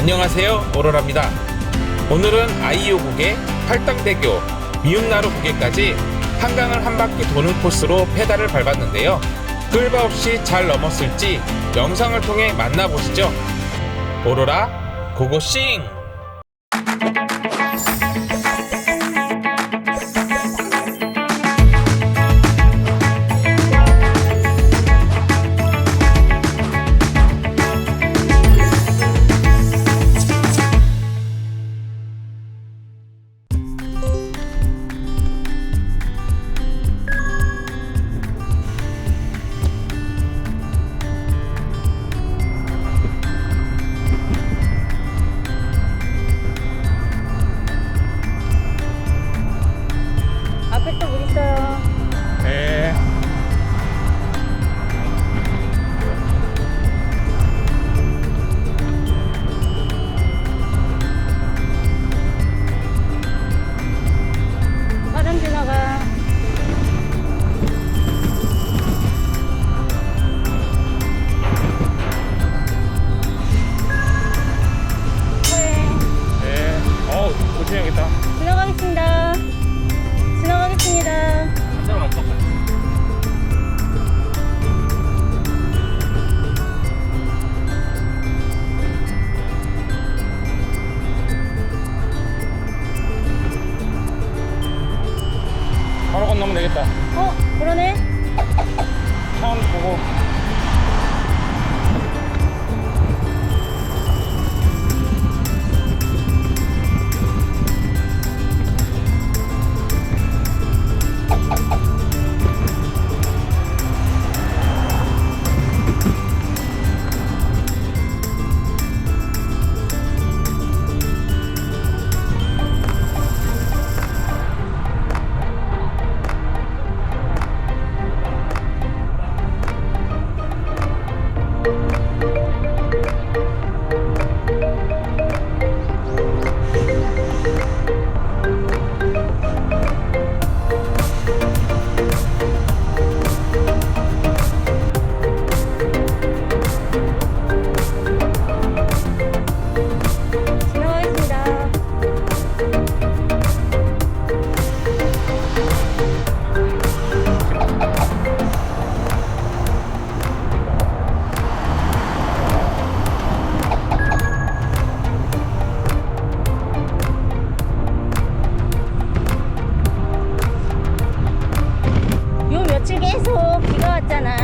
안녕하세요, 오로라입니다. 오늘은 아이오국의 팔당대교 미운나루국에까지 한강을 한 바퀴 도는 코스로 페달을 밟았는데요. 끌바 없이 잘 넘었을지 영상을 통해 만나보시죠. 오로라 고고싱! 앞에 또 물 있어요. 네. 사람 지나가. 네. 조심해야겠다. 지나가겠습니다. 지나가겠습니다. 바로 건너면 되겠다. 그러네. 차원 보고. 지나가겠습니다. 요 며칠 계속 비가 왔잖아.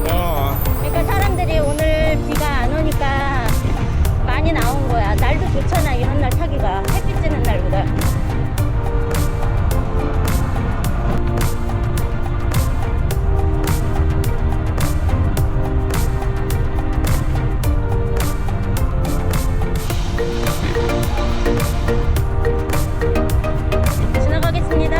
그러니까 사람들이 오늘 비가 안 오니까 많이 나온 거야. 날도 좋잖아, 이런 날 타기가. 햇빛 쬐는 날보다. 지나가겠습니다.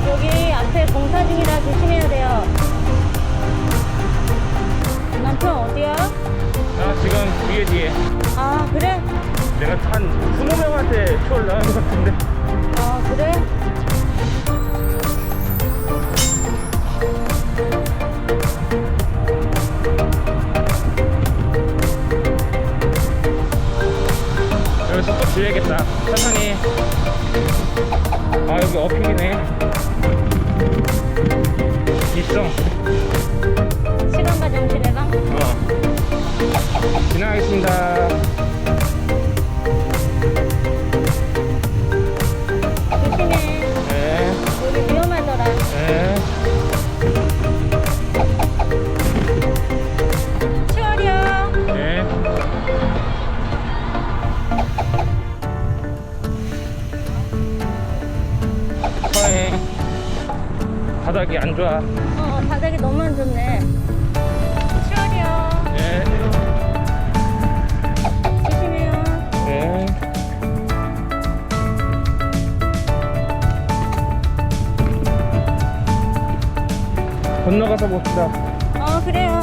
여기 앞에 공사 중이라 조심해야 돼요. 남편 어디야? 나 지금 뒤에. 아, 그래? 내가 한 20명한테 초월 나간 것 같은데. 아, 그래? 여기 속도 줄여야겠다. 천천히. 아, 여기 어핑이네. 있어. 시간과 정신 해방? 지나가겠습니다. 조심해. 네. 여기 위험하더라. 네. 치월이요. 네. 서해. 바닥이 안 좋아. 바닥이 너무 안 좋네. 치월이요. 네. 건너가서 봅시다. 그래요.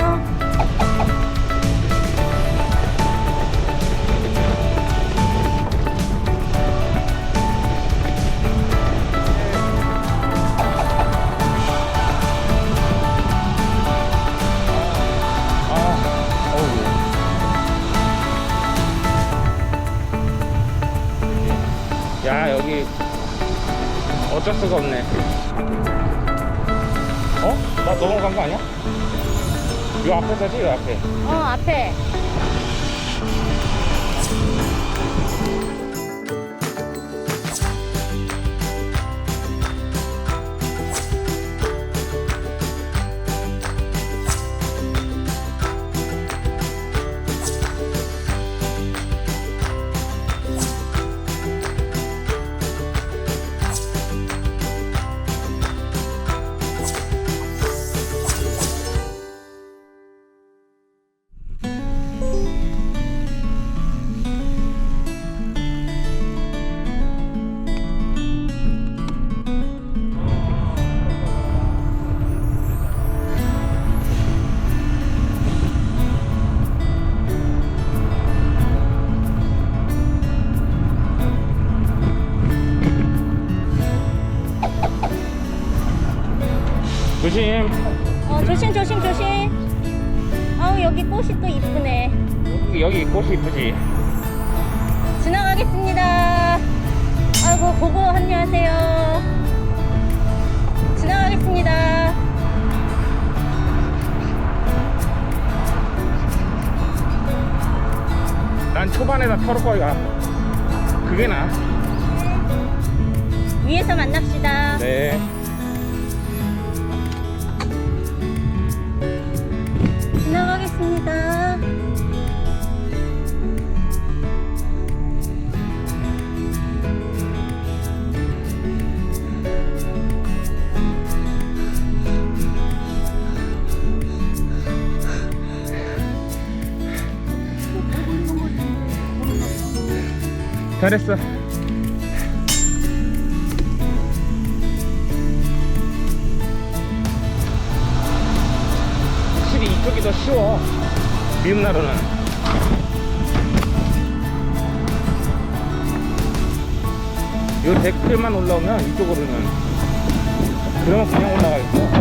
야, 여기 어쩔 수가 없네. 나 넘어간 거 아니야? 요 앞에서지, 요 앞에. 앞에. 조심. 조심, 조심, 조심. 여기 꽃이 또 이쁘네. 여기 꽃이 이쁘지. 지나가겠습니다. 아이고, 고고, 안녕하세요. 지나가겠습니다. 난 초반에다 털을 거야. 그게 나아. 위에서 만납시다. 네. 지나가겠습니다. 잘했어. 확실히 이쪽이 더 쉬워. 미음 나루는. 요 데크만 올라오면 이쪽으로는. 그러면 그냥 올라가겠어.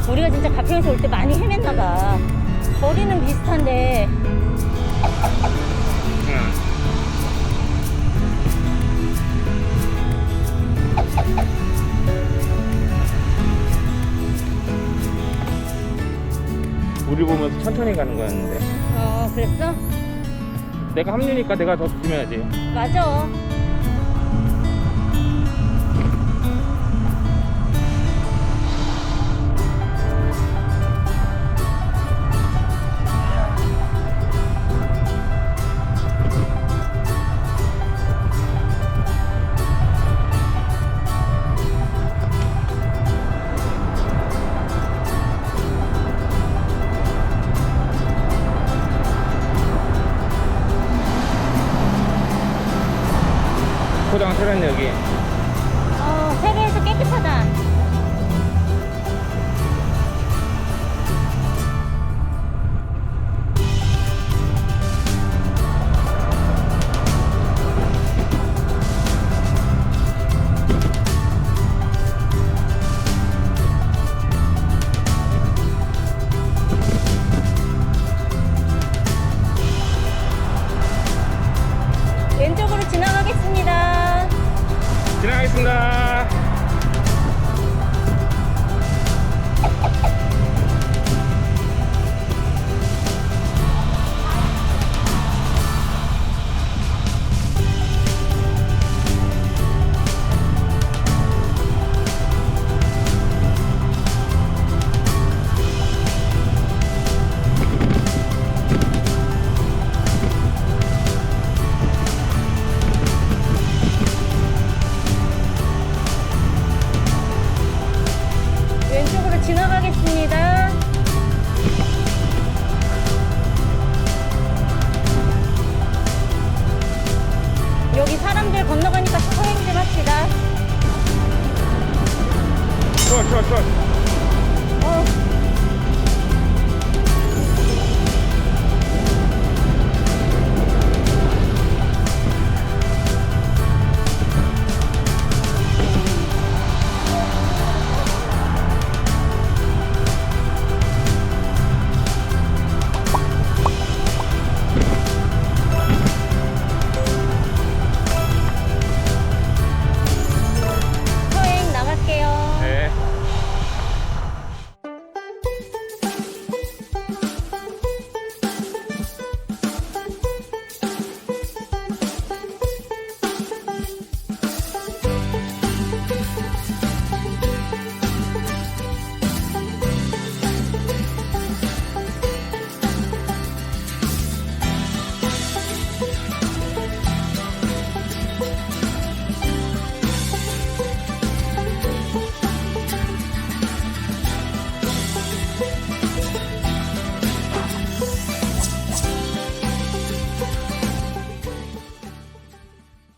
우리가 진짜 가평에서 올 때 많이 헤맸나봐. 거리는 비슷한데. 응. 우리 보면서 천천히 가는 거였는데. 그랬어? 내가 합류니까 내가 더 조심해야지. 맞아. 포장 세련역이. 세계에서 깨끗하다. 왼쪽으로 지나가겠습니다. 지나가겠습니다. 왼쪽으로 지나가겠습니다. 여기 사람들 저.